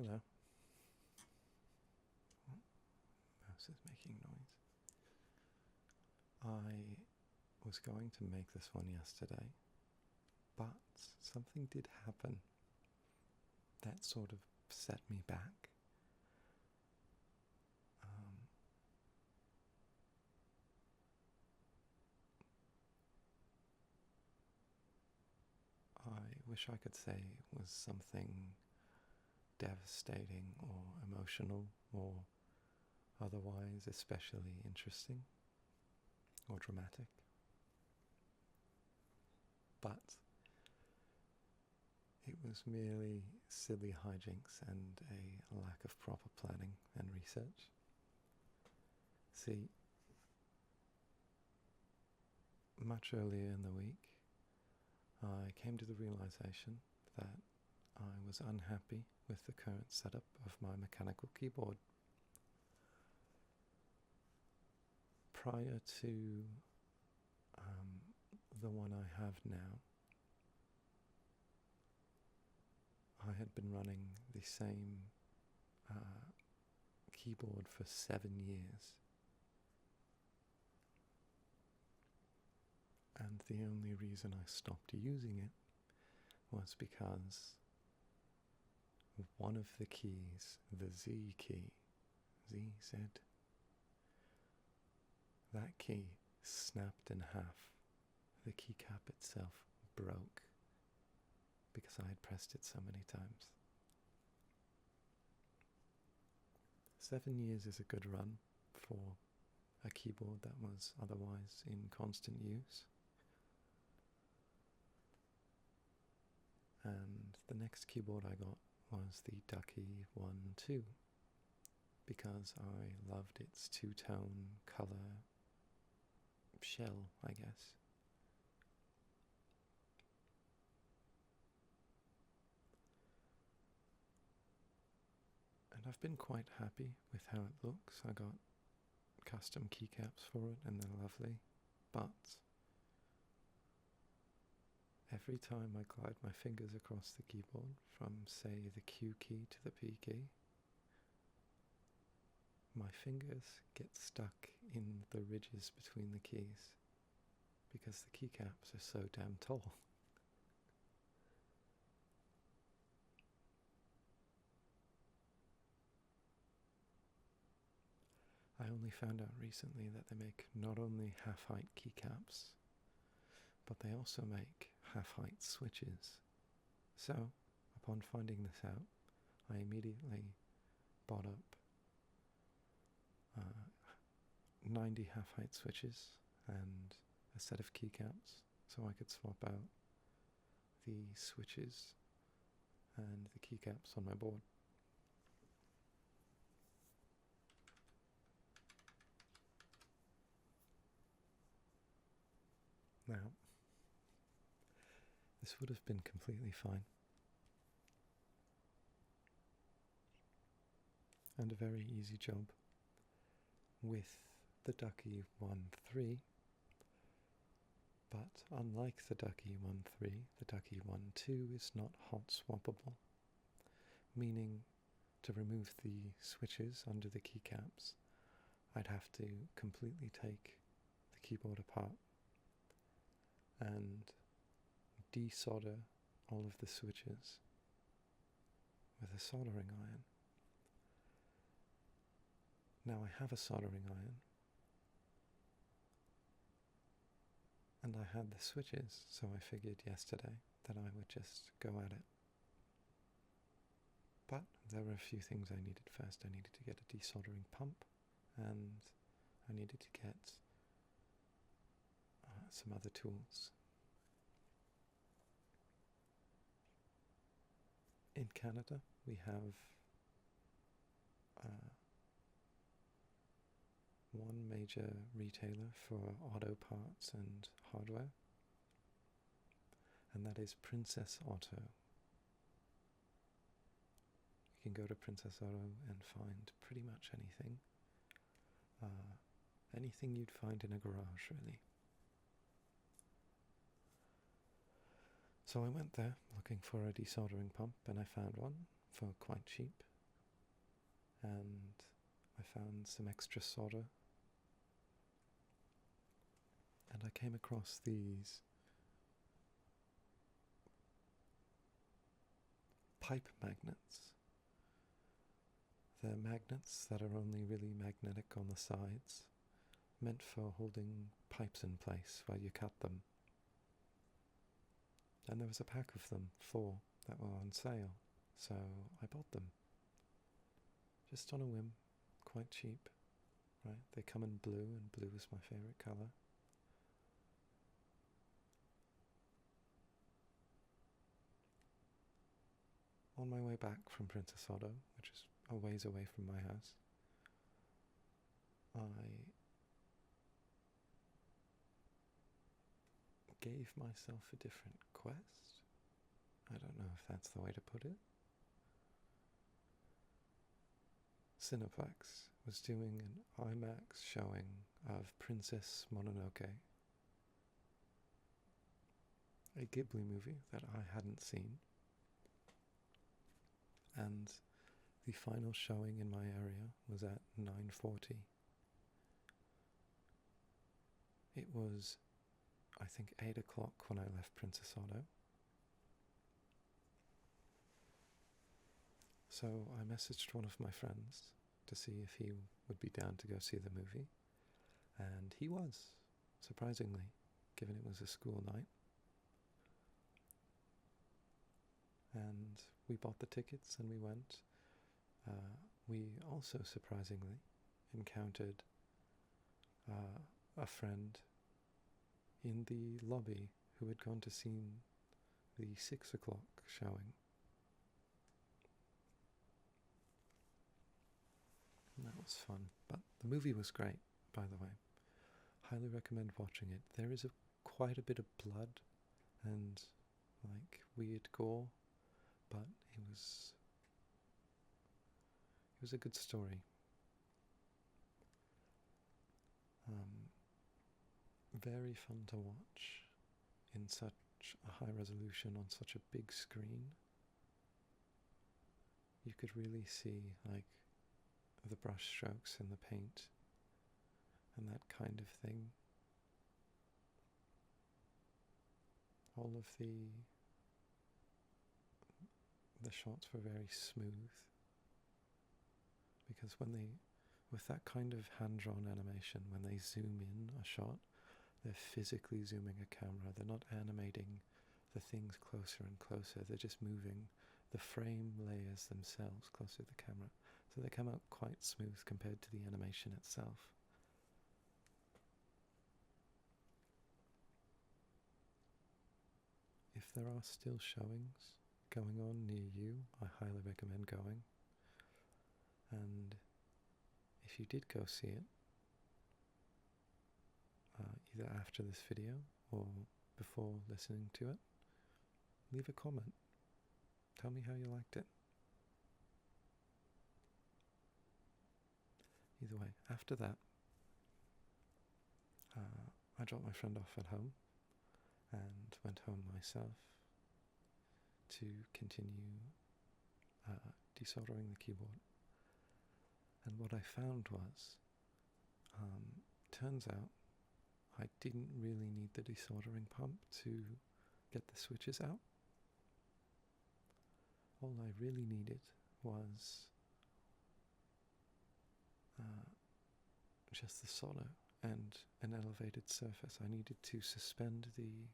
Hello. Mouse is making noise. I was going to make this one yesterday, but something did happen that sort of set me back. I wish I could say it was something devastating or emotional or otherwise especially interesting or dramatic. But it was merely silly hijinks and a lack of proper planning and research. See, much earlier in the week, I came to the realization that I was unhappy with the current setup of my mechanical keyboard. Prior to the one I have now, I had been running the same keyboard for 7 years. And the only reason I stopped using it was because one of the keys, the Z key, Z, that key snapped in half. The keycap itself broke because I had pressed it so many times. 7 years is a good run for a keyboard that was otherwise in constant use. And the next keyboard I got was the Ducky 1-2 because I loved its two-tone color shell, I guess. And I've been quite happy with how it looks. I got custom keycaps for it and they're lovely, but every time I glide my fingers across the keyboard from, say, the Q key to the P key, my fingers get stuck in the ridges between the keys because the keycaps are so damn tall. I only found out recently that they make not only half-height keycaps, but they also make half-height switches. So, upon finding this out, I immediately bought up 90 half-height switches and a set of keycaps so I could swap out the switches and the keycaps on my board. Now, this would have been completely fine and a very easy job with the Ducky 1-3, but unlike the Ducky 1-3, the Ducky 1-2 is not hot swappable, meaning to remove the switches under the keycaps, I'd have to completely take the keyboard apart and desolder all of the switches with a soldering iron. Now I have a soldering iron, and I had the switches, so I figured yesterday that I would just go at it. But there were a few things I needed first. I needed to get a desoldering pump, and I needed to get some other tools. In Canada, we have one major retailer for auto parts and hardware, and that is Princess Auto. You can go to Princess Auto and find pretty much anything. Anything you'd find in a garage, really. So I went there looking for a desoldering pump, and I found one for quite cheap, and I found some extra solder, and I came across these pipe magnets. They're magnets that are only really magnetic on the sides, meant for holding pipes in place while you cut them. And there was a pack of them, 4, that were on sale, so I bought them. Just on a whim, quite cheap, right? They come in blue, and blue is my favourite colour. On my way back from Princess Otto, which is a ways away from my house, I gave myself a different quest. I don't know if that's the way to put it. Cineplex was doing an IMAX showing of Princess Mononoke, a Ghibli movie that I hadn't seen, and the final showing in my area was at 9:40. It was, I think, 8 o'clock when I left Princess Otto. So I messaged one of my friends to see if he would be down to go see the movie, and he was, surprisingly, given it was a school night. And we bought the tickets and we went. We also, surprisingly, encountered a friend in the lobby who had gone to see the 6 o'clock showing. And that was fun. But the movie was great, by the way. Highly recommend watching it. There is quite a bit of blood and like weird gore, but it was a good story. Very fun to watch in such a high resolution on such a big screen. You could really see like the brush strokes and the paint and that kind of thing. All of the shots were very smooth, because with that kind of hand-drawn animation, when they zoom in a shot, they're physically zooming a camera. They're not animating the things closer and closer. They're just moving the frame layers themselves closer to the camera. So they come out quite smooth compared to the animation itself. If there are still showings going on near you, I highly recommend going. And if you did go see it, either after this video or before listening to it, leave a comment. Tell me how you liked it. Either way, after that, I dropped my friend off at home and went home myself to continue desoldering the keyboard. And what I found was, turns out I didn't really need the desoldering pump to get the switches out. All I really needed was just the solder and an elevated surface. I needed to suspend the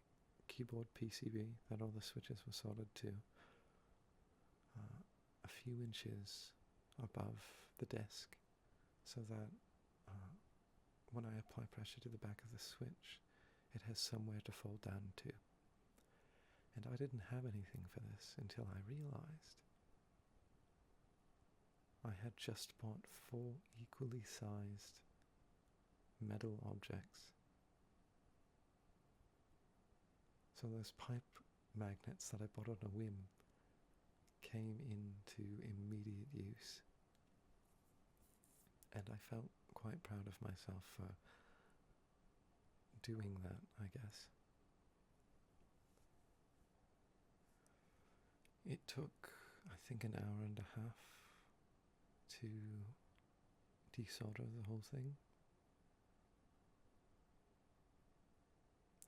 keyboard PCB that all the switches were soldered to a few inches above the desk, so that when I apply pressure to the back of the switch, it has somewhere to fall down to. And I didn't have anything for this until I realized I had just bought 4 equally sized metal objects. So those pipe magnets that I bought on a whim came into immediate use. And I felt quite proud of myself for doing that, I guess. It took, I think, an hour and a half to desolder the whole thing.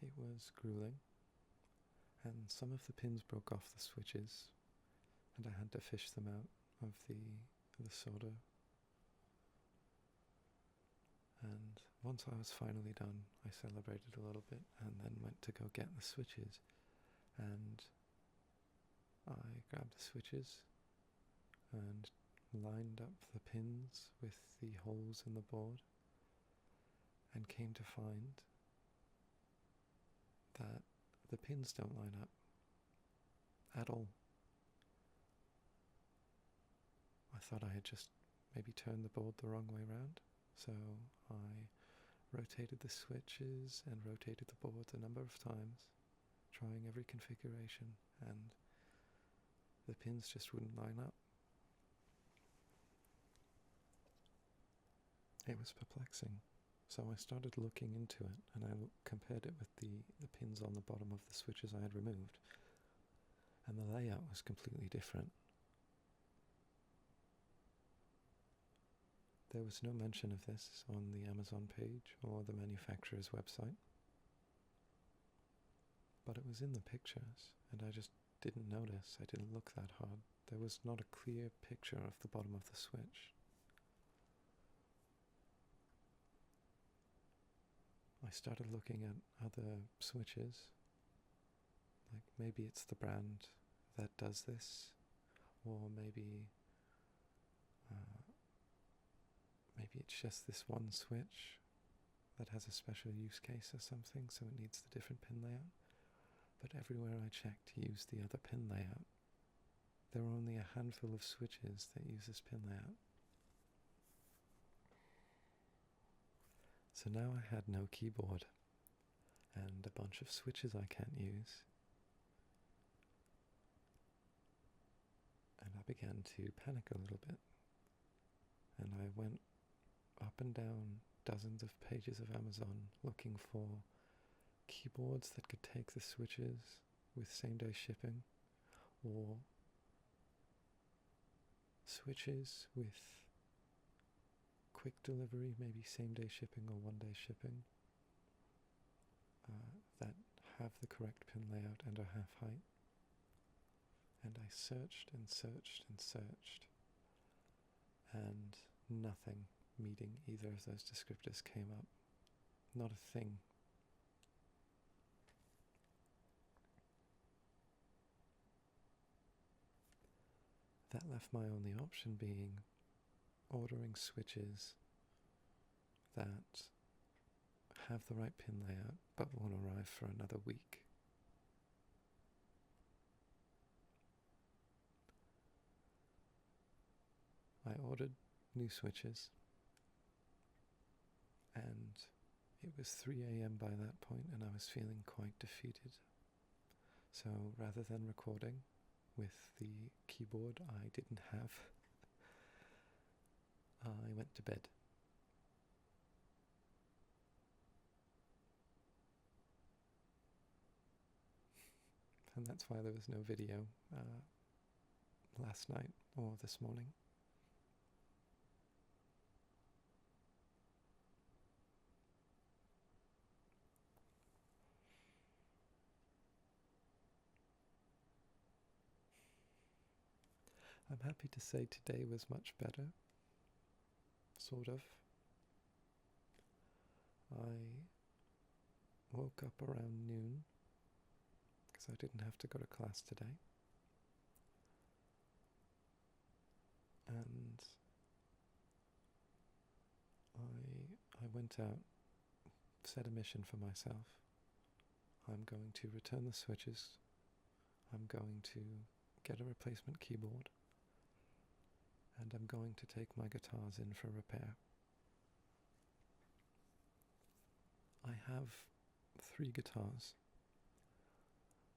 It was grueling, and some of the pins broke off the switches, and I had to fish them out of the solder. And once I was finally done, I celebrated a little bit and then went to go get the switches. And I grabbed the switches and lined up the pins with the holes in the board, and came to find that the pins don't line up at all. I thought I had just maybe turned the board the wrong way round, so I rotated the switches and rotated the board a number of times, trying every configuration, and the pins just wouldn't line up. It was perplexing, so I started looking into it, and I compared it with the pins on the bottom of the switches I had removed, and the layout was completely different. There was no mention of this on the Amazon page or the manufacturer's website, but it was in the pictures, and I just didn't notice. I didn't look that hard. There was not a clear picture of the bottom of the switch. I started looking at other switches, like maybe it's the brand that does this, or maybe it's just this one switch that has a special use case or something, so it needs the different pin layout. But everywhere I checked to use the other pin layout, there were only a handful of switches that use this pin layout. So now I had no keyboard and a bunch of switches I can't use. And I began to panic a little bit. And I went up and down dozens of pages of Amazon looking for keyboards that could take the switches with same-day shipping, or switches with quick delivery, maybe same-day shipping or one-day shipping, that have the correct pin layout and are half height. And I searched and searched and searched, and nothing meeting either of those descriptors came up. Not a thing. That left my only option being ordering switches that have the right pin layout but won't arrive for another week. I ordered new switches, and it was 3 a.m. by that point, and I was feeling quite defeated. So rather than recording with the keyboard I didn't have, I went to bed. And that's why there was no video last night or this morning. I'm happy to say today was much better, sort of. I woke up around noon because I didn't have to go to class today, and I went out, set a mission for myself. I'm going to return the switches, I'm going to get a replacement keyboard, and I'm going to take my guitars in for repair. I have 3 guitars.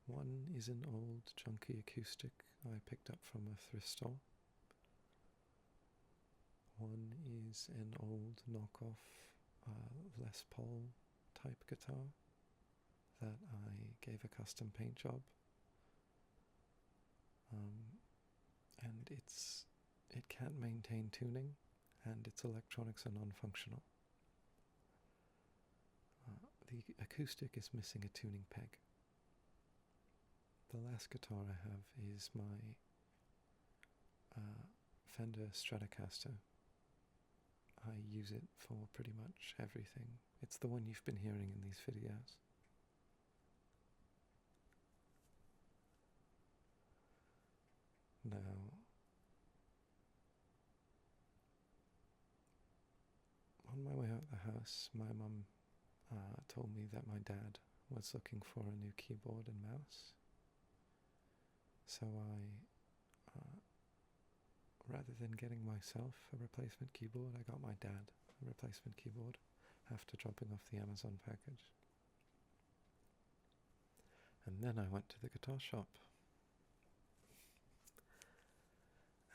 One is an old junky acoustic I picked up from a thrift store. One is an old knockoff Les Paul type guitar that I gave a custom paint job. And it can't maintain tuning, and its electronics are non-functional. The acoustic is missing a tuning peg. The last guitar I have is my Fender Stratocaster. I use it for pretty much everything. It's the one you've been hearing in these videos. Now, on my way out the house, my mum told me that my dad was looking for a new keyboard and mouse. So rather than getting myself a replacement keyboard, I got my dad a replacement keyboard after dropping off the Amazon package. And then I went to the guitar shop.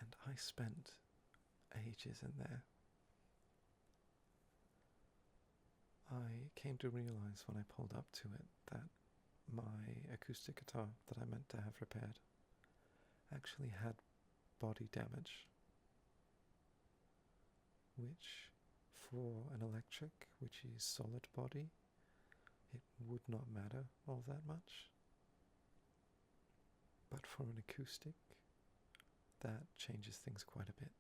And I spent ages in there. I came to realize when I pulled up to it that my acoustic guitar that I meant to have repaired actually had body damage, which for an electric, which is solid body, it would not matter all that much. But for an acoustic, that changes things quite a bit.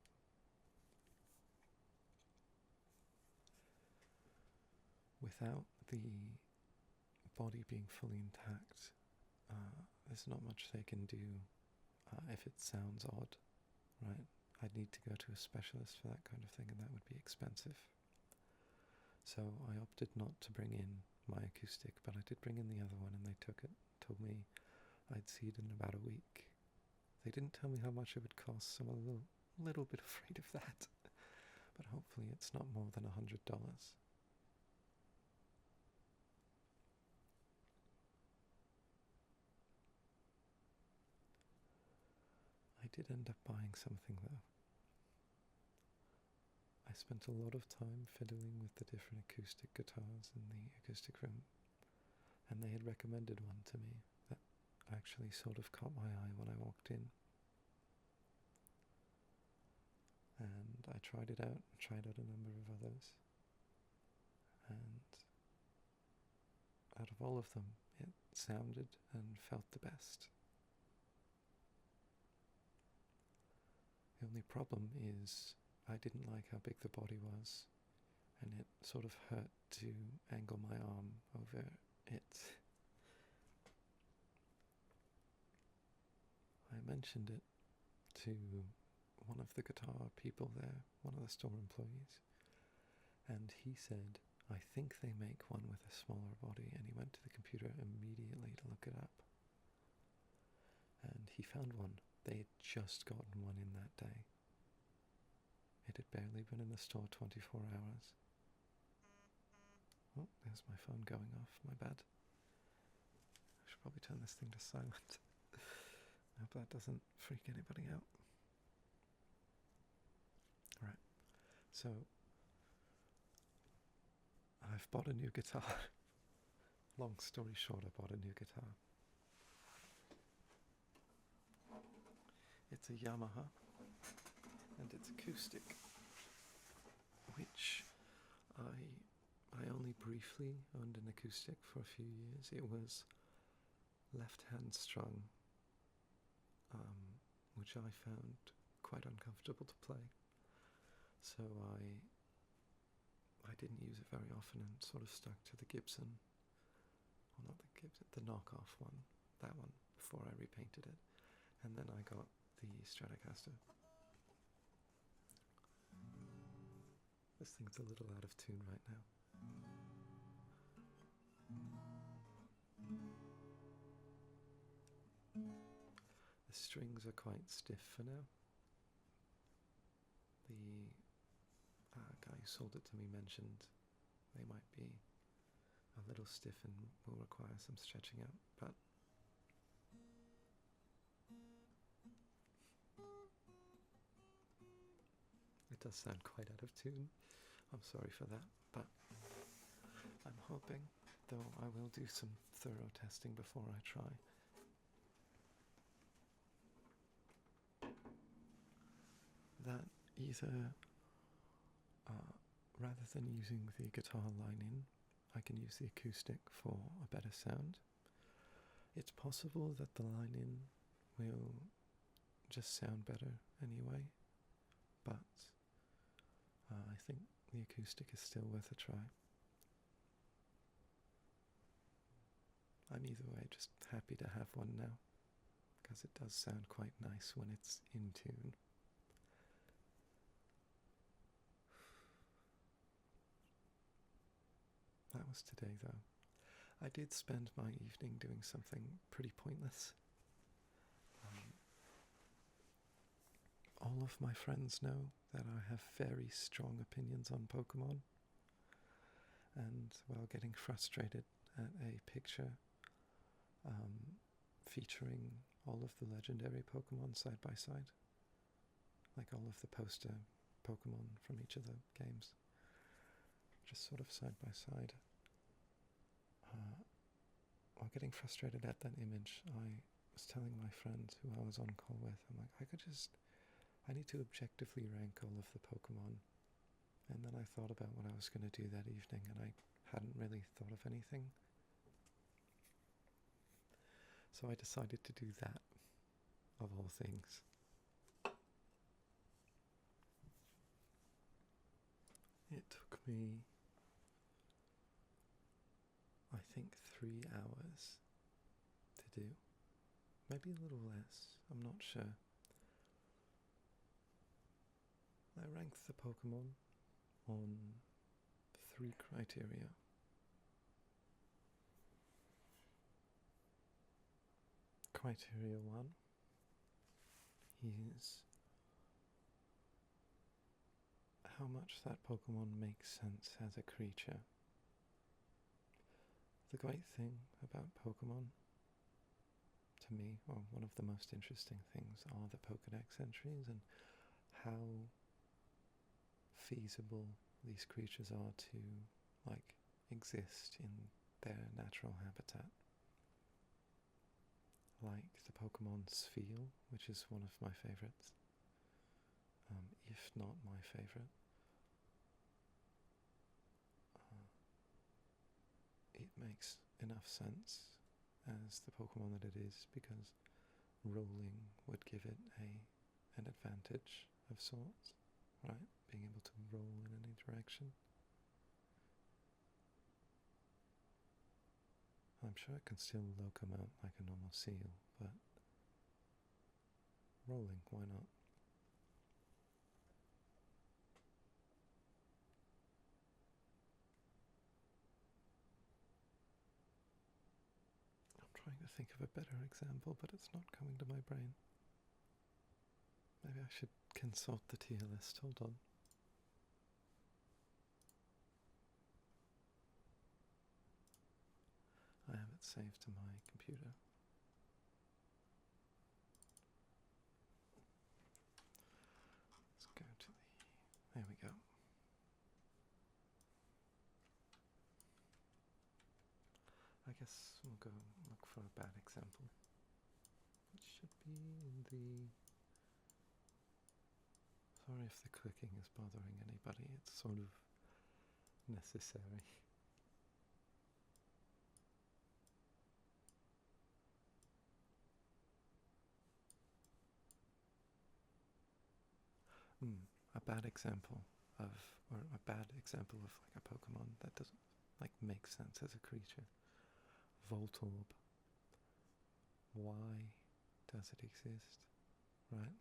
Without the body being fully intact, there's not much they can do if it sounds odd, right? I'd need to go to a specialist for that kind of thing, and that would be expensive. So I opted not to bring in my acoustic, but I did bring in the other one, and they took it, told me I'd see it in about a week. They didn't tell me how much it would cost, so I'm a little bit afraid of that. But hopefully it's not more than $100. I did end up buying something though. I spent a lot of time fiddling with the different acoustic guitars in the acoustic room, and they had recommended one to me that actually sort of caught my eye when I walked in. And I tried it out, tried out a number of others, and out of all of them, it sounded and felt the best. The only problem is I didn't like how big the body was, and it sort of hurt to angle my arm over it. I mentioned it to one of the guitar people there, one of the store employees, and he said, I think they make one with a smaller body, and he went to the computer immediately to look it up. And he found one. They had just gotten one in that day. It had barely been in the store 24 hours. Oh, there's my phone going off, my bad. I should probably turn this thing to silent. I hope that doesn't freak anybody out. Right, so I've bought a new guitar. Long story short, I bought a new guitar. It's a Yamaha, and it's acoustic, which I only briefly owned an acoustic for a few years. It was left-hand strung, which I found quite uncomfortable to play. So I didn't use it very often and sort of stuck to the Gibson, well, not the Gibson, the knockoff one, that one, before I repainted it. And then I got the Stratocaster. This thing's a little out of tune right now. The strings are quite stiff for now. The guy who sold it to me mentioned they might be a little stiff and will require some stretching out, but it does sound quite out of tune. I'm sorry for that, but I'm hoping, though I will do some thorough testing before I try. that either rather than using the guitar line in, I can use the acoustic for a better sound. It's possible that the line in will just sound better anyway, but I think the acoustic is still worth a try. I'm either way just happy to have one now, because it does sound quite nice when it's in tune. That was today though. I did spend my evening doing something pretty pointless. All of my friends know that I have very strong opinions on Pokémon, and while getting frustrated at a picture featuring all of the legendary Pokémon side by side, like all of the poster Pokémon from each of the games, just sort of side by side. While getting frustrated at that image, I was telling my friend who I was on call with, I'm like, I need to objectively rank all of the Pokémon. And then I thought about what I was going to do that evening, and I hadn't really thought of anything. So I decided to do that, of all things. It took me, I think, 3 hours to do. Maybe a little less, I'm not sure. I ranked the Pokémon on 3 criteria. Criteria 1 is how much that Pokémon makes sense as a creature. The great thing about Pokémon, to me, or one of the most interesting things, are the Pokédex entries and how feasible these creatures are to, like, exist in their natural habitat. Like the Pokemon Spheal, which is one of my favorites, if not my favorite. It makes enough sense as the Pokemon that it is, because rolling would give it an advantage of sorts, right? Being able to roll in any direction. I'm sure it can still locomote like a normal seal, but rolling, why not? I'm trying to think of a better example, but it's not coming to my brain. Maybe I should consult the tier list, hold on. I have it saved to my computer. Let's go to there we go. I guess we'll go look for a bad example. It should be in the... Sorry if the clicking is bothering anybody, it's sort of necessary. A bad example of, or a bad example of like a Pokemon that doesn't like make sense as a creature. Voltorb. Why does it exist, right?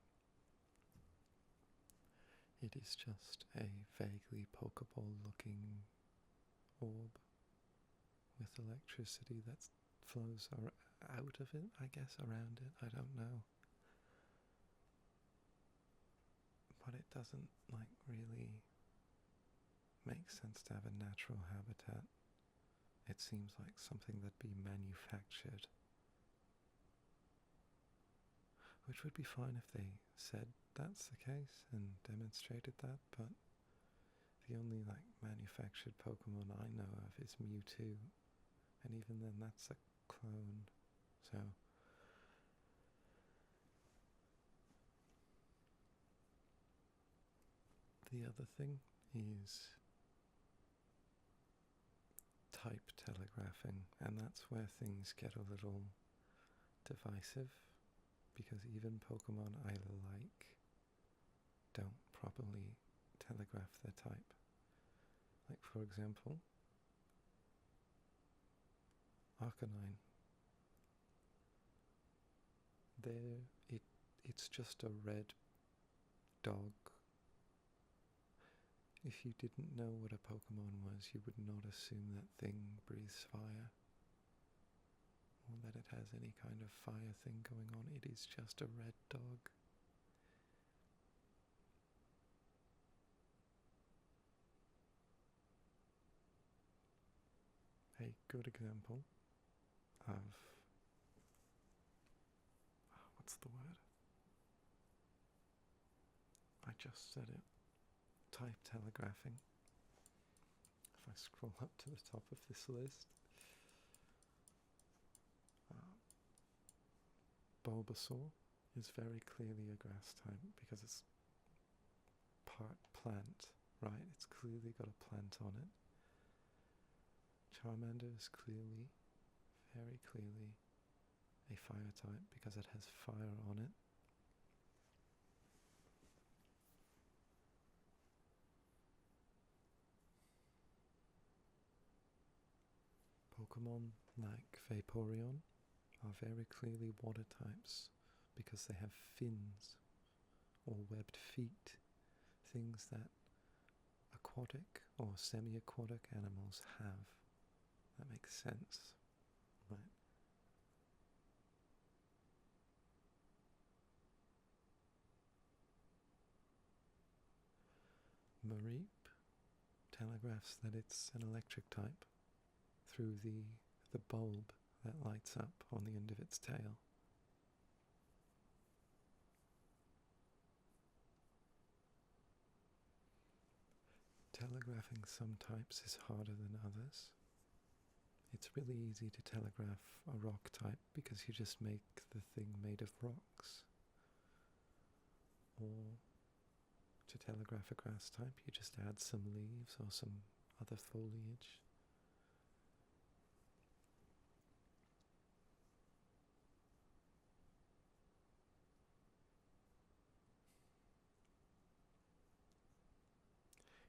It is just a vaguely Pokeball looking orb with electricity that flows out of it, I guess, around it, I don't know. But it doesn't, like, really make sense to have a natural habitat. It seems like something that'd be manufactured. Which would be fine if they said that's the case and demonstrated that, but the only, like, manufactured Pokemon I know of is Mewtwo, and even then that's a clone, so... The other thing is type telegraphing, and that's where things get a little divisive, because even Pokemon I like don't properly telegraph their type. Like, for example, Arcanine. It's just a red dog. If you didn't know what a Pokemon was, you would not assume that thing breathes fire, or that it has any kind of fire thing going on. It is just a red dog. A good example of, what's the word? I just said it. Type telegraphing. If I scroll up to the top of this list, Bulbasaur is very clearly a grass type because it's part plant, right? It's clearly got a plant on it. Charmander is clearly, very clearly, a fire type because it has fire on it. Pokemon like Vaporeon are very clearly water types because they have fins or webbed feet, things that aquatic or semi-aquatic animals have. That makes sense, right? Mareep telegraphs that it's an electric type through the bulb that lights up on the end of its tail. Telegraphing some types is harder than others. It's really easy to telegraph a rock type because you just make the thing made of rocks. Or to telegraph a grass type, you just add some leaves or some other foliage.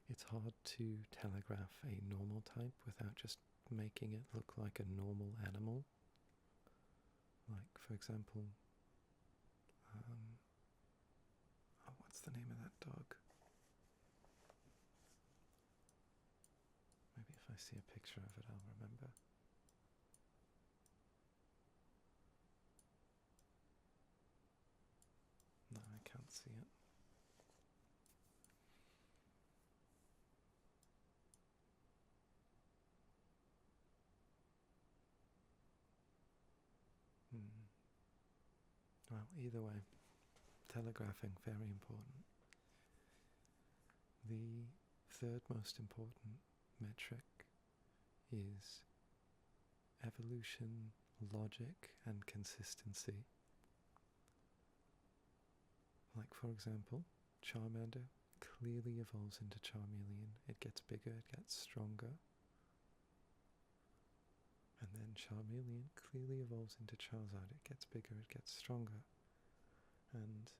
It's hard to telegraph a normal type without just making it look like a normal animal. Like, for example, what's the name of that dog? Maybe if I see a picture of it, I'll remember. No, I can't see it. Well, either way, telegraphing, very important. The third most important metric is evolution, logic, and consistency. Like, for example, Charmander clearly evolves into Charmeleon. It gets bigger, it gets stronger. And then Charmeleon clearly evolves into Charizard. It gets bigger, it gets stronger. And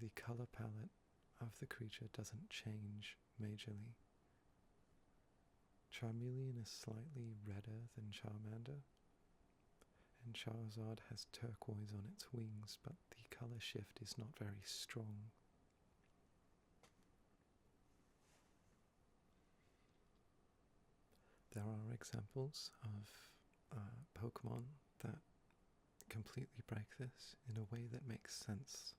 the color palette of the creature doesn't change majorly. Charmeleon is slightly redder than Charmander, and Charizard has turquoise on its wings, but the color shift is not very strong. There are examples of Pokemon that completely break this in a way that makes sense.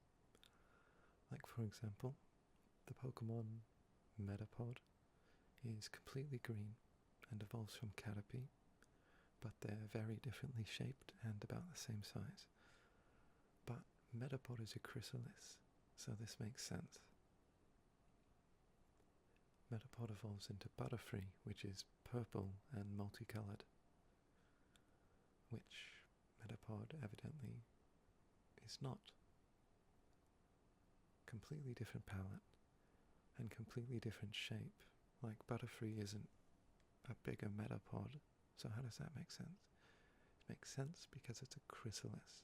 Like, for example, the Pokemon Metapod is completely green and evolves from Caterpie, but they're very differently shaped and about the same size. But Metapod is a chrysalis, so this makes sense. Metapod evolves into Butterfree, which is purple and multicolored, which Metapod evidently is not. Completely different palette, and completely different shape. Like Butterfree isn't a bigger metapod, so how does that make sense? It makes sense because it's a chrysalis.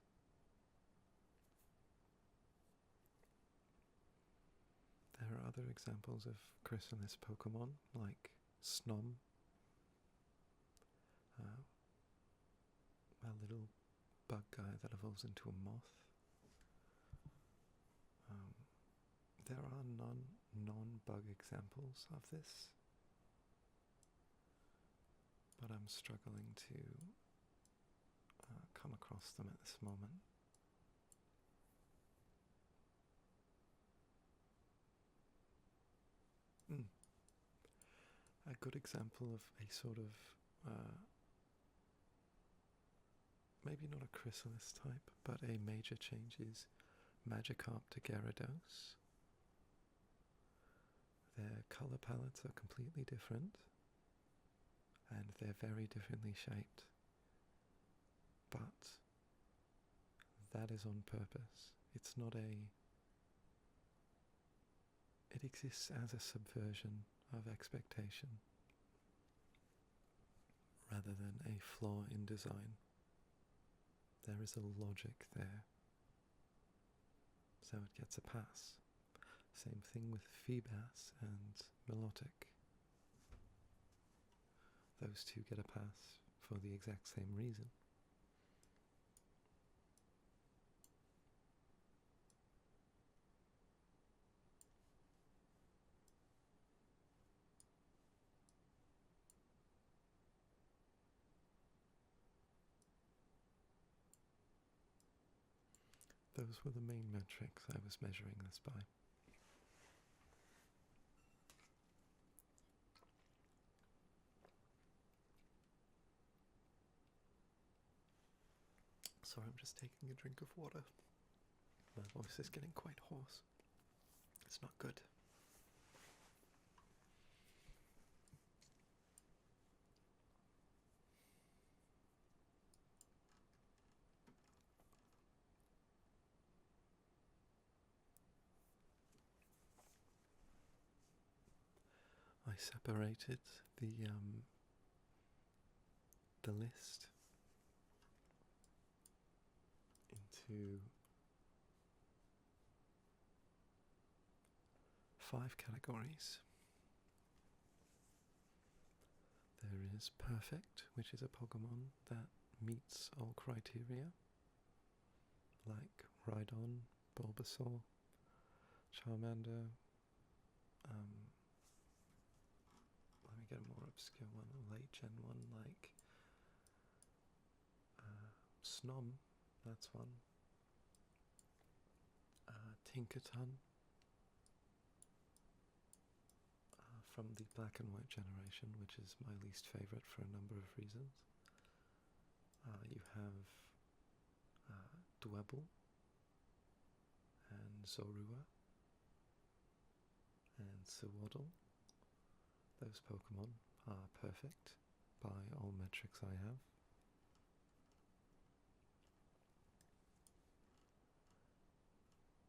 There are other examples of chrysalis Pokemon, like Snom, a little bug guy that evolves into a moth. There are non-bug examples of this, but I'm struggling to come across them at this moment. A good example of a sort of maybe not a chrysalis type, but a major change is Magikarp to Gyarados. Their colour palettes are completely different, and they're very differently shaped. But that is on purpose. It's not a... It exists as a subversion of expectation, rather than a flaw in design. There is a logic there, so it gets a pass. Same thing with Feebas and Milotic. Those two get a pass for the exact same reason. Those were the main metrics I was measuring this by. Sorry, I'm just taking a drink of water. My voice is getting quite hoarse. It's not good. I separated the list into 5 categories. There is Perfect, which is a Pokemon that meets all criteria, like Rhydon, Bulbasaur, Charmander. Let me get a more obscure one, a late gen one, like Snom, that's one. Tinkaton, from the black and white generation, which is my least favourite for a number of reasons. You have Dwebble and Zorua and Sewaddle. Those Pokemon are perfect by all metrics I have.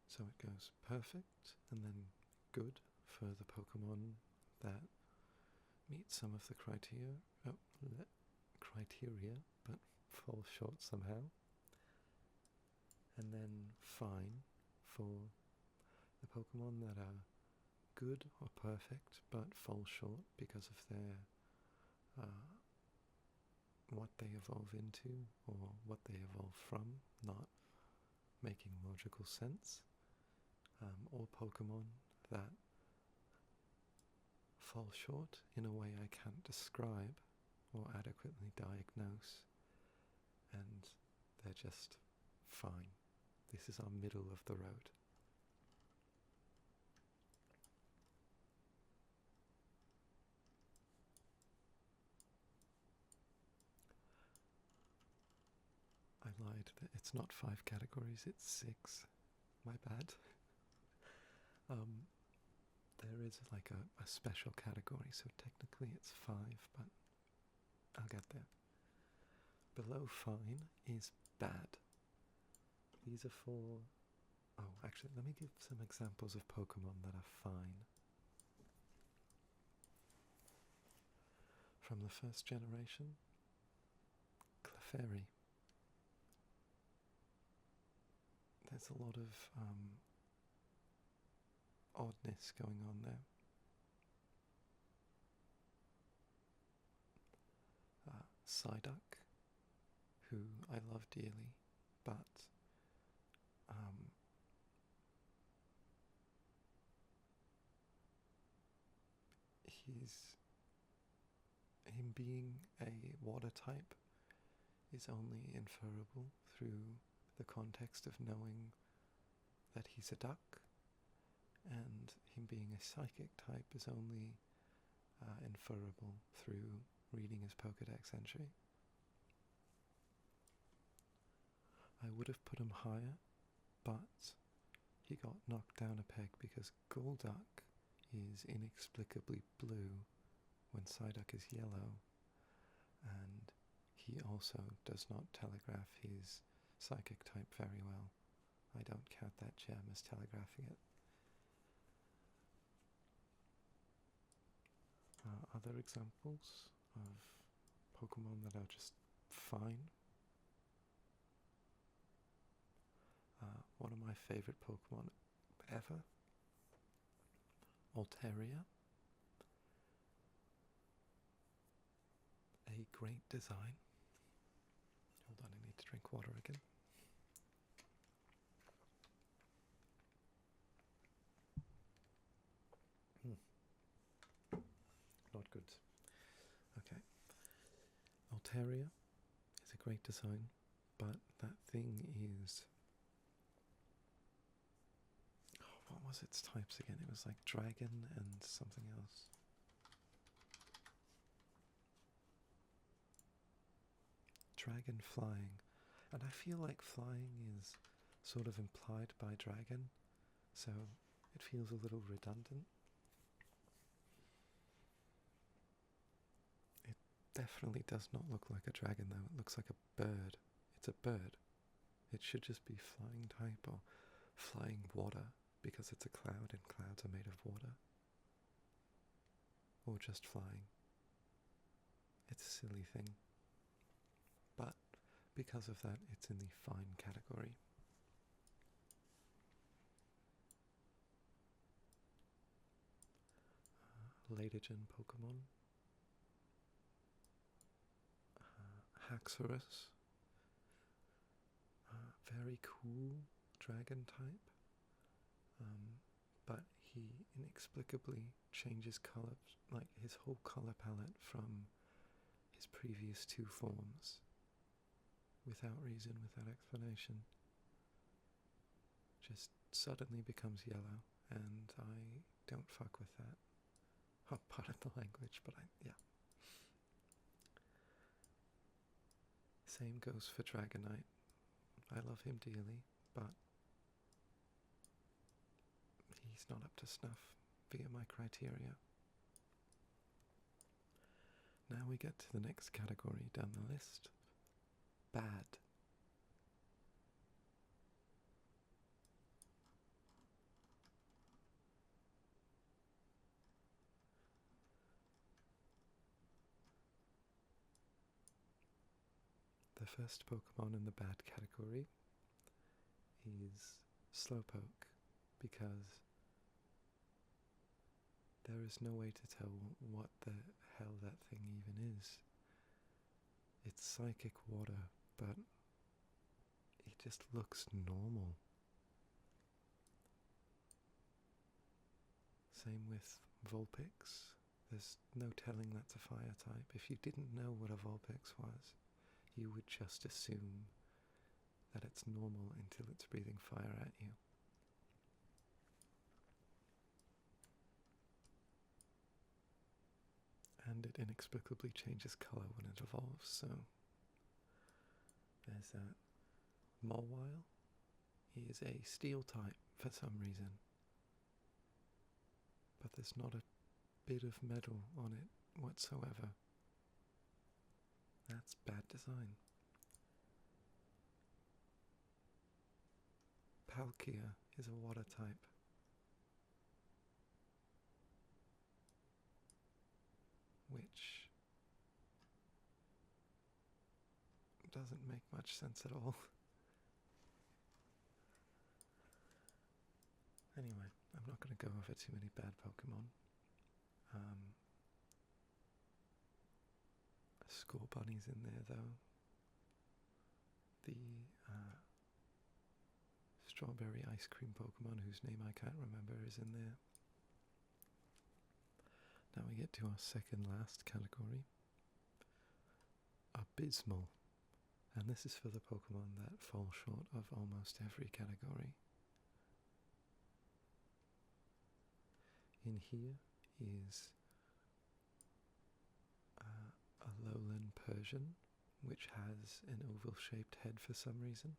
So it goes perfect and then good for the Pokemon that meet some of the criteria, but fall short somehow. And then fine for the Pokemon that are good or perfect but fall short because of their what they evolve into or what they evolve from not making logical sense, or Pokemon that fall short in a way I can't describe or adequately diagnose, and they're just fine. This is our middle of the road. I lied, it's not 5 categories, it's 6. My bad. There is like a special category, so technically it's 5, but I'll get there. Below fine is bad. These are for... Oh, actually, let me give some examples of Pokemon that are fine. from the first generation, Clefairy. There's a lot of oddness going on there. Psyduck, who I love dearly, but him being a water type is only inferable through the context of knowing that he's a duck, and him being a psychic type is only inferable through reading his Pokédex entry. I would have put him higher, but he got knocked down a peg because Golduck is inexplicably blue when Psyduck is yellow, and he also does not telegraph his psychic type very well. I don't count that gem as telegraphing it. Other examples of Pokemon that are just fine. One of my favourite Pokemon ever, Altaria. A great design. Hold on, I need to drink water again. Not good. Okay. Altaria is a great design, but that thing is... what was its types again? It was like dragon and something else. Dragon flying. And I feel like flying is sort of implied by dragon, so it feels a little redundant. It definitely does not look like a dragon though, it looks like a bird. It's a bird. It should just be flying type or flying water, because it's a cloud and clouds are made of water. Or just flying. It's a silly thing. But because of that, it's in the fine category. Later gen Pokemon. Haxorus. Very cool dragon type. But he inexplicably changes colour, like his whole colour palette from his previous two forms, without reason, without explanation. Just suddenly becomes yellow, and I don't fuck with that. Oh, pardon the language, but yeah. Same goes for Dragonite. I love him dearly, but he's not up to snuff via my criteria. Now we get to the next category down the list. Bad. The first Pokemon in the bad category is Slowpoke, because there is no way to tell what the hell that thing even is. It's psychic water, but it just looks normal. Same with Vulpix. There's no telling that's a fire type. If you didn't know what a Vulpix was, you would just assume that it's normal until it's breathing fire at you. And it inexplicably changes colour when it evolves, so there's that. Mawile, he is a steel type for some reason, but there's not a bit of metal on it whatsoever. That's bad design. Palkia is a water type. Which doesn't make much sense at all. Anyway, I'm not going to go over too many bad Pokemon. Score Bunny's in there though. The strawberry ice cream Pokemon whose name I can't remember is in there. Now we get to our second last category. Abysmal. And this is for the Pokemon that fall short of almost every category. In here is a lowland Persian, which has an oval-shaped head for some reason.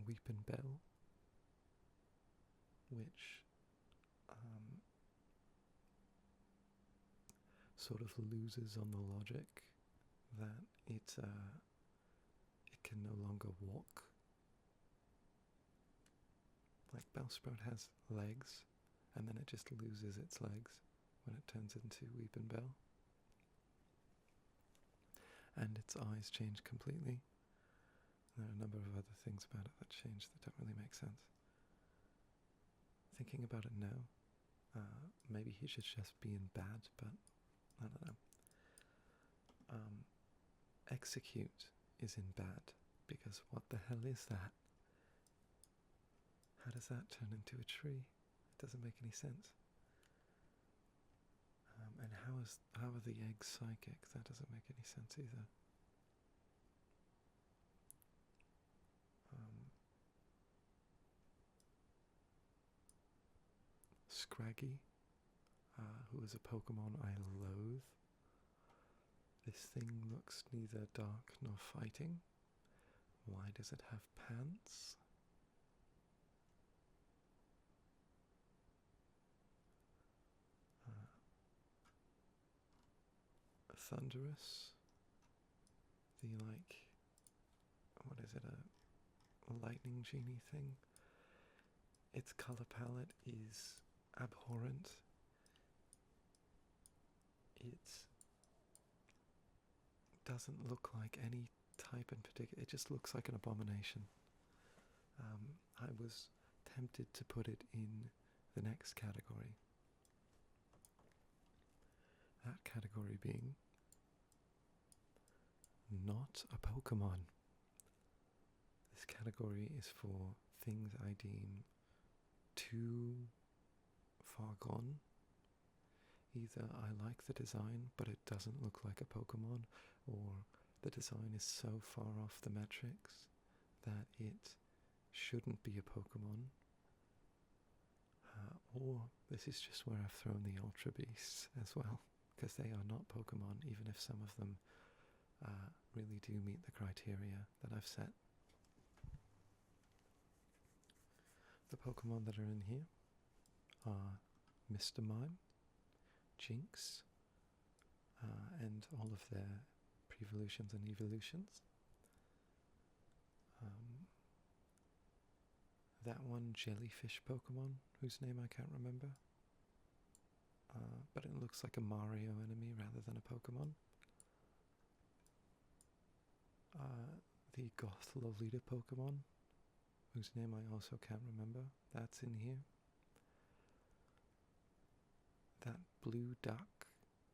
Weepin' Bell, which sort of loses on the logic that it can no longer walk. Like Bellsprout has legs, and then it just loses its legs when it turns into Weepin' Bell. And its eyes change completely. There are a number of other things about it that change that don't really make sense. Thinking about it now, maybe he should just be in bad, but I don't know. Execute is in bad, because what the hell is that? How does that turn into a tree? It doesn't make any sense. And how are the eggs psychic? That doesn't make any sense either. Scraggy, who is a Pokemon I loathe. This thing looks neither dark nor fighting. Why does it have pants? Thunderous. The what is it, a lightning genie thing? Its color palette is abhorrent. It doesn't look like any type in particular. It just looks like an abomination. I was tempted to put it in the next category. That category being not a Pokemon. This category is for things I deem too far gone. Either I like the design, but it doesn't look like a Pokemon, or the design is so far off the metrics that it shouldn't be a Pokemon. Or this is just where I've thrown the Ultra Beasts as well, because they are not Pokemon, even if some of them really do meet the criteria that I've set. The Pokemon that are in here are Mr. Mime, Jinx, and all of their pre-evolutions and evolutions. That one jellyfish Pokemon, whose name I can't remember, but it looks like a Mario enemy rather than a Pokemon. The Goth Lolita Pokemon, whose name I also can't remember, that's in here. That blue duck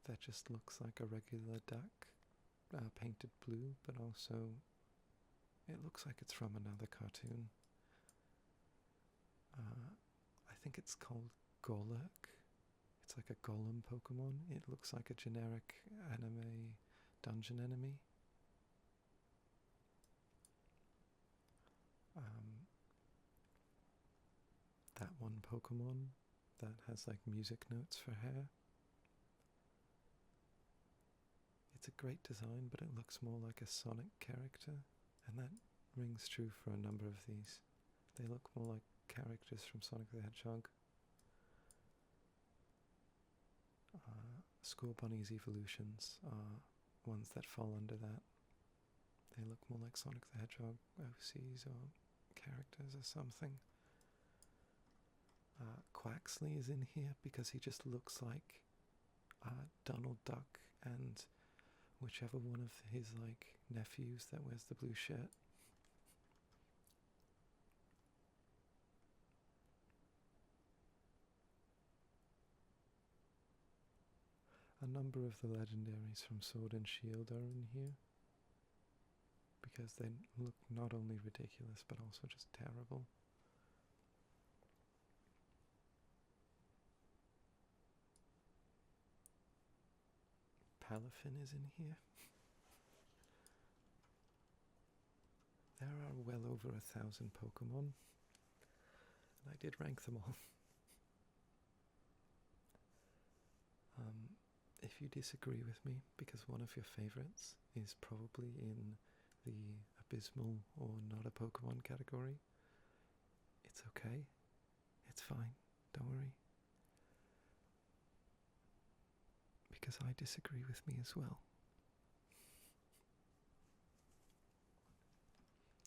that just looks like a regular duck, painted blue, but also it looks like it's from another cartoon. I think it's called Golurk. It's like a golem Pokemon. It looks like a generic anime dungeon enemy. That one Pokemon that has like music notes for hair. It's a great design, but it looks more like a Sonic character, and that rings true for a number of these. They look more like characters from Sonic the Hedgehog. Score Bunny's evolutions are ones that fall under that. They look more like Sonic the Hedgehog OCs or characters or something. Quaxley is in here because he just looks like Donald Duck and whichever one of his like nephews that wears the blue shirt. A number of the legendaries from Sword and Shield are in here because they look not only ridiculous but also just terrible. Palafin is in here. There are well over 1,000 Pokémon, and I did rank them all. If you disagree with me, because one of your favorites is probably in the abysmal or not a Pokemon category, it's okay. It's fine. Don't worry. Because I disagree with me as well.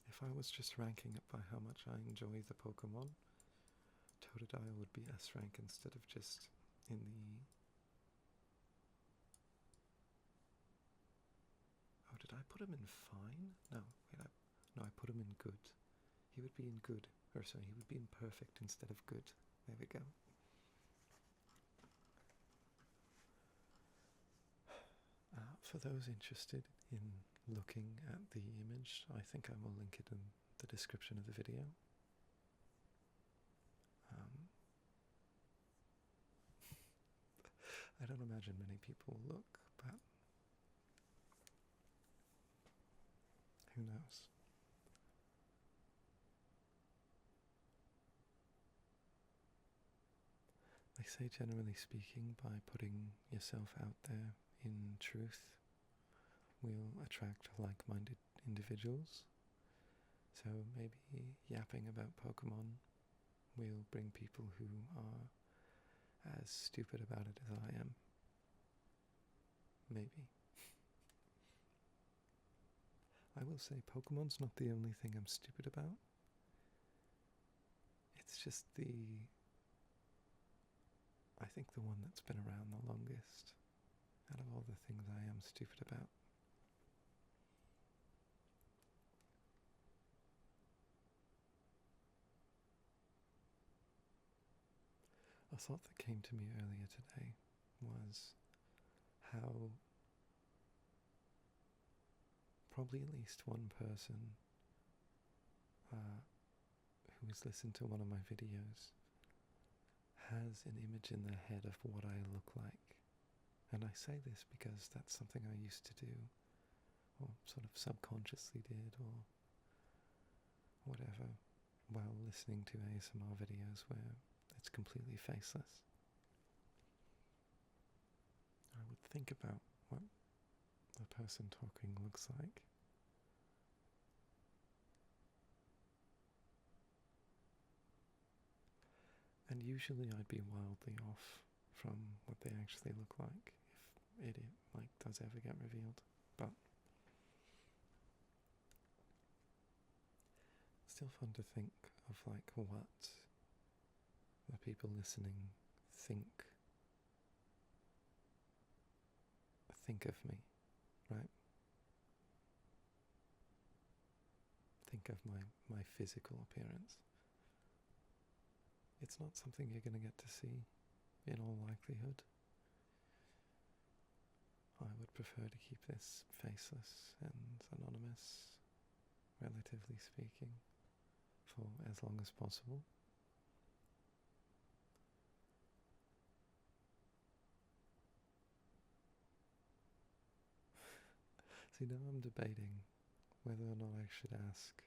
If I was just ranking it by how much I enjoy the Pokemon, Totodile would be S rank instead of just in the... Oh, did I put him in fine? No, wait, I put him in good. He would be in good, or sorry, he would be in perfect instead of good. There we go. For those interested in looking at the image, I think I will link it in the description of the video. I don't imagine many people look, but who knows? They say, generally speaking, by putting yourself out there in truth, will attract like-minded individuals. So maybe yapping about Pokemon will bring people who are as stupid about it as I am. Maybe. I will say Pokemon's not the only thing I'm stupid about. It's just I think the one that's been around the longest out of all the things I am stupid about. A thought that came to me earlier today was how probably at least one person who has listened to one of my videos has an image in their head of what I look like. And I say this because that's something I used to do, or sort of subconsciously did, or whatever, while listening to ASMR videos where it's completely faceless. I would think about what the person talking looks like. And usually I'd be wildly off from what they actually look like, if it like does ever get revealed. But still fun to think of like what the people listening think of me, right? Think of my physical appearance. It's not something you're going to get to see, in all likelihood. I would prefer to keep this faceless and anonymous, relatively speaking, for as long as possible. See, now I'm debating whether or not I should ask,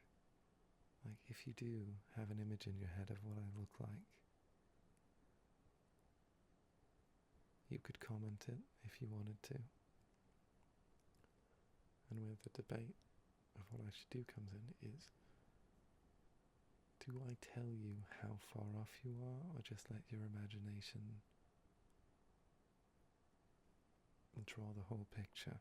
like, if you do have an image in your head of what I look like, you could comment it if you wanted to. And where the debate of what I should do comes in is, do I tell you how far off you are, or just let your imagination draw the whole picture?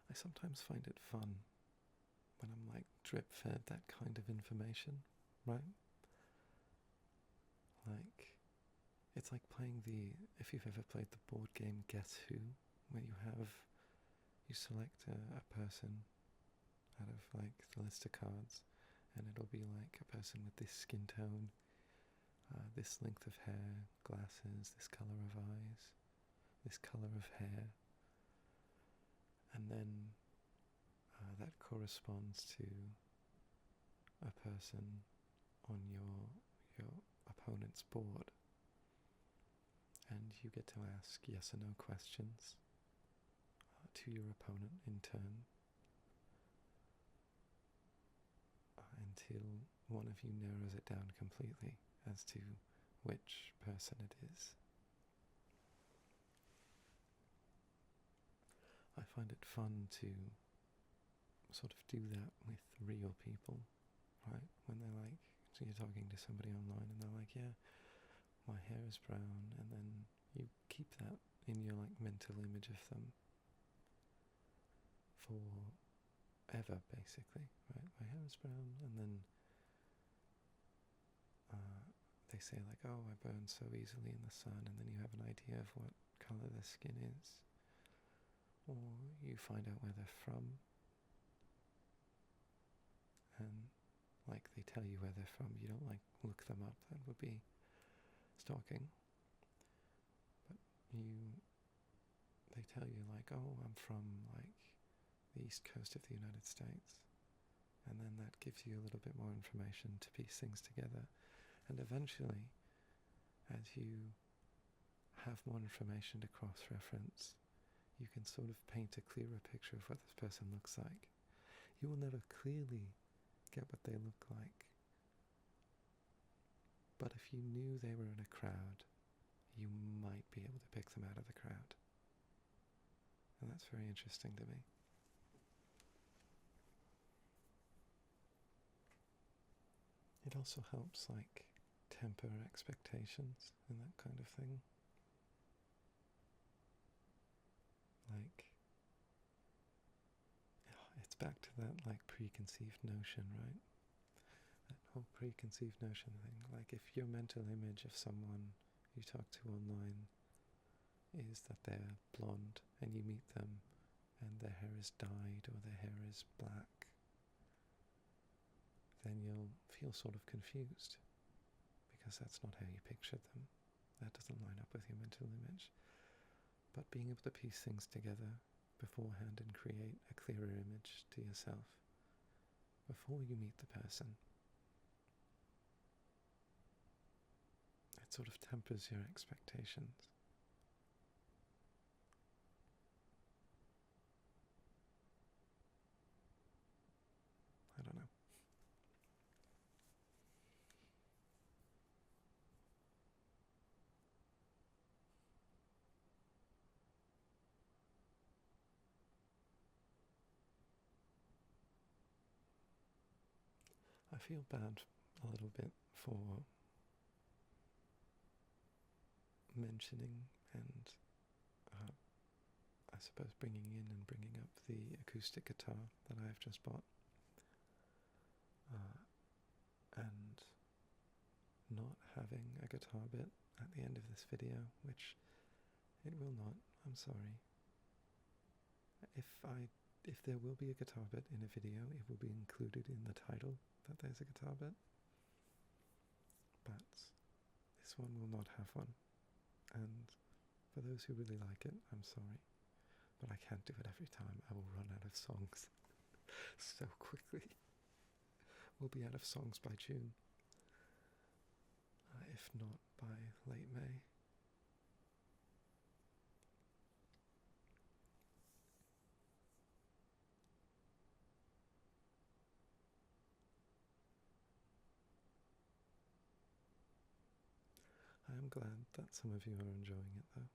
I sometimes find it fun when I'm like drip fed that kind of information, right? Like, it's like playing if you've ever played the board game Guess Who, where you select a person out of like the list of cards, and it'll be like a person with this skin tone, this length of hair, glasses, this colour of eyes, this colour of hair, and then that corresponds to a person on your opponent's board, and you get to ask yes or no questions to your opponent in turn until one of you narrows it down completely as to which person it is. I find it fun to sort of do that with real people, right? When they're like, so you're talking to somebody online and they're like, yeah, my hair is brown, and then you keep that in your like mental image of them forever, basically, right? My hair is brown, and then they say like, oh, I burn so easily in the sun, and then you have an idea of what colour their skin is, or you find out where they're from, and like they tell you where they're from. You don't like look them up, that would be stalking, but they tell you like, oh, I'm from like the east coast of the United States, and then that gives you a little bit more information to piece things together, and eventually, as you have more information to cross-reference, you can sort of paint a clearer picture of what this person looks like. You will never clearly get what they look like, but if you knew they were in a crowd, you might be able to pick them out of the crowd. And that's very interesting to me. It also helps like temper expectations and that kind of thing. Like, it's back to that like preconceived notion, right? That whole preconceived notion thing. Like, if your mental image of someone you talk to online is that they're blonde, and you meet them and their hair is dyed or their hair is black, then you'll feel sort of confused because that's not how you pictured them. That doesn't line up with your mental image. But being able to piece things together beforehand and create a clearer image to yourself before you meet the person, it sort of tempers your expectations. I don't know. I feel bad a little bit for mentioning and I suppose bringing up the acoustic guitar that I've just bought, and not having a guitar bit at the end of this video, which it will not, I'm sorry. If there will be a guitar bit in a video, it will be included in the title that there's a guitar bit, but this one will not have one, and for those who really like it, I'm sorry, but I can't do it every time. I will run out of songs so quickly. We'll be out of songs by June, if not by late May. I am glad that some of you are enjoying it though.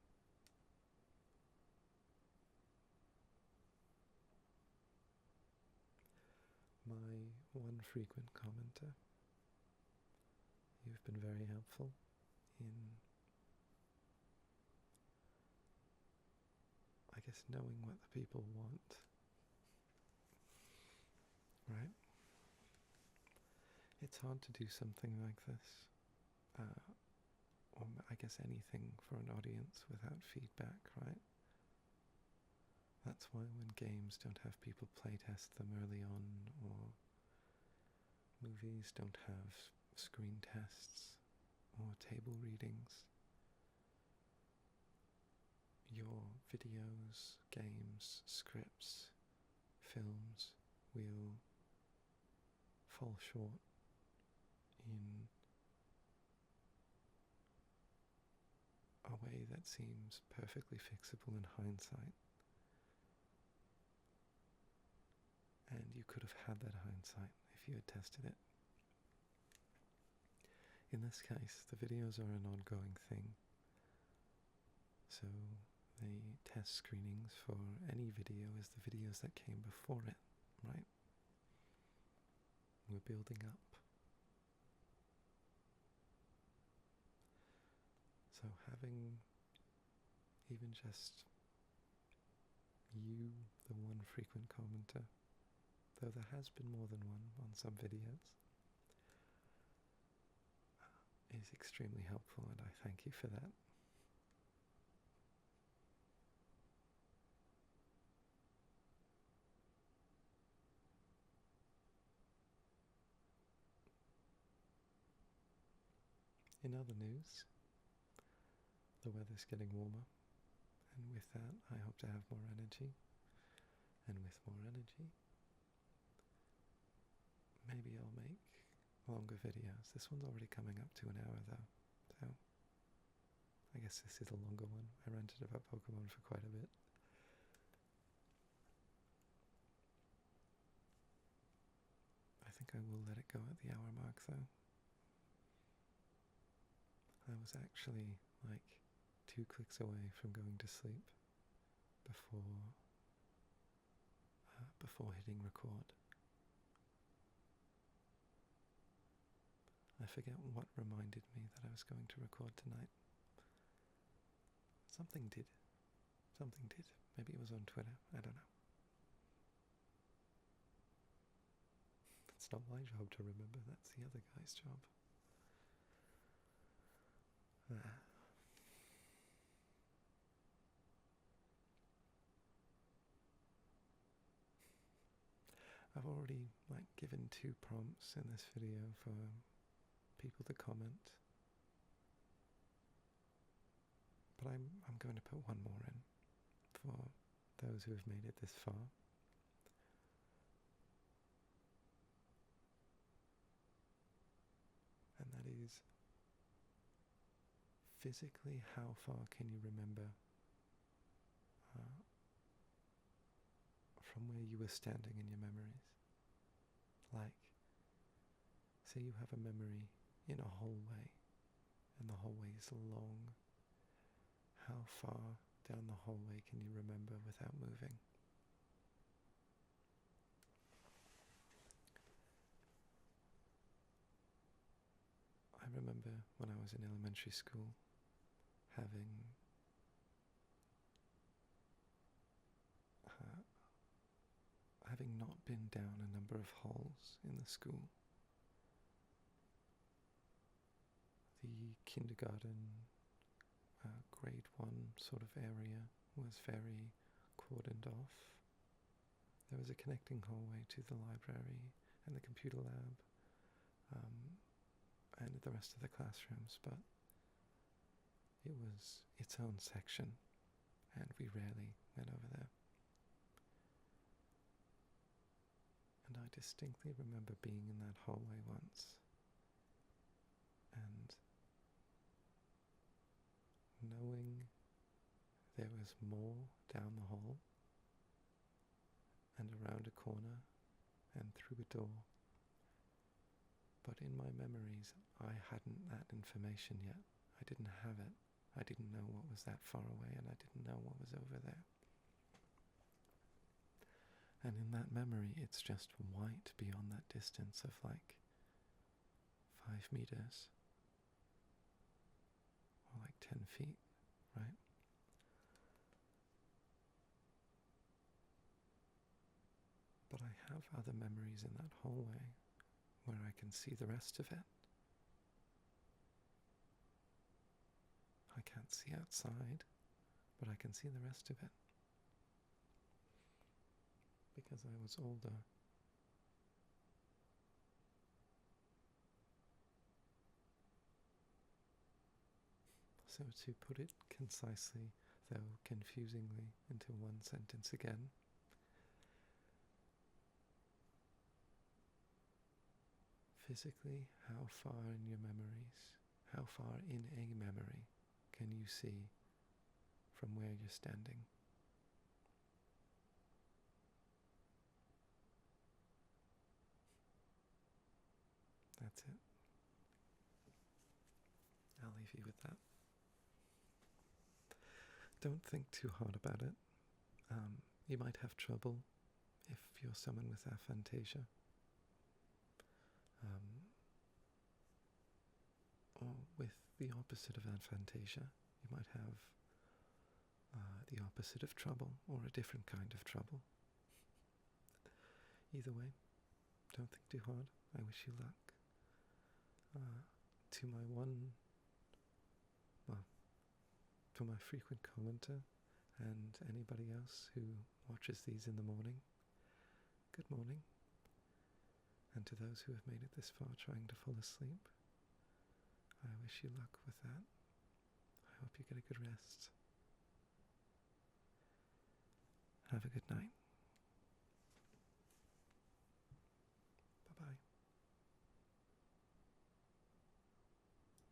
My one frequent commenter, you've been very helpful in, I guess, knowing what the people want right? It's hard to do something like this, or I guess anything for an audience without feedback, right? That's why when games don't have people playtest them early on, or movies don't have screen tests or table readings, your videos, games, scripts, films will fall short in a way that seems perfectly fixable in hindsight. And you could have had that hindsight if you had tested it. In this case, the videos are an ongoing thing. So the test screenings for any video is the videos that came before it, right? We're building up. So having even just you, the one frequent commenter, though there has been more than one on some videos, is extremely helpful, and I thank you for that. In other news, the weather's getting warmer, and with that I hope to have more energy, and with more energy maybe I'll make longer videos. This one's already coming up to an hour though, so I guess this is a longer one. I ranted about Pokemon for quite a bit. I think I will let it go at the hour mark though. I was actually like 2 clicks away from going to sleep before hitting record. I forget what reminded me that I was going to record tonight. Something did. Maybe it was on Twitter. I don't know. It's not my job to remember. That's the other guy's job. I've already given 2 prompts in this video for people to comment, but I'm going to put one more in for those who have made it this far. And that is, physically, how far can you remember from where you were standing in your memories? Like, say you have a memory in a hallway, and the hallway is long. How far down the hallway can you remember without moving? I remember when I was in elementary school having not been down a number of halls in the school. The kindergarten, grade 1 sort of area was very cordoned off. There was a connecting hallway to the library and the computer lab, and the rest of the classrooms, but it was its own section, and we rarely went over there. And I distinctly remember being in that hallway once, and knowing there was more down the hall, and around a corner, and through a door. But in my memories, I hadn't that information yet. I didn't have it. I didn't know what was that far away, and I didn't know what was over there. And in that memory, it's just white beyond that distance of 5 meters, or 10 feet, right? But I I have other memories in that hallway where I can see the rest of it. I can't see outside, but I can see the rest of it. Because I was older. So to put it concisely, though confusingly, into one sentence again, physically, how far in your memories, how far in a memory can you see from where you're standing? That's it. I'll leave you with that. Don't think too hard about it. You might have trouble if you're someone with aphantasia. Or with the opposite of aphantasia, you might have the opposite of trouble, or a different kind of trouble. Either way, don't think too hard. I wish you luck. To my frequent commenter and anybody else who watches these in the morning, good morning. And to those who have made it this far trying to fall asleep, I wish you luck with that. I hope you get a good rest. Have a good night.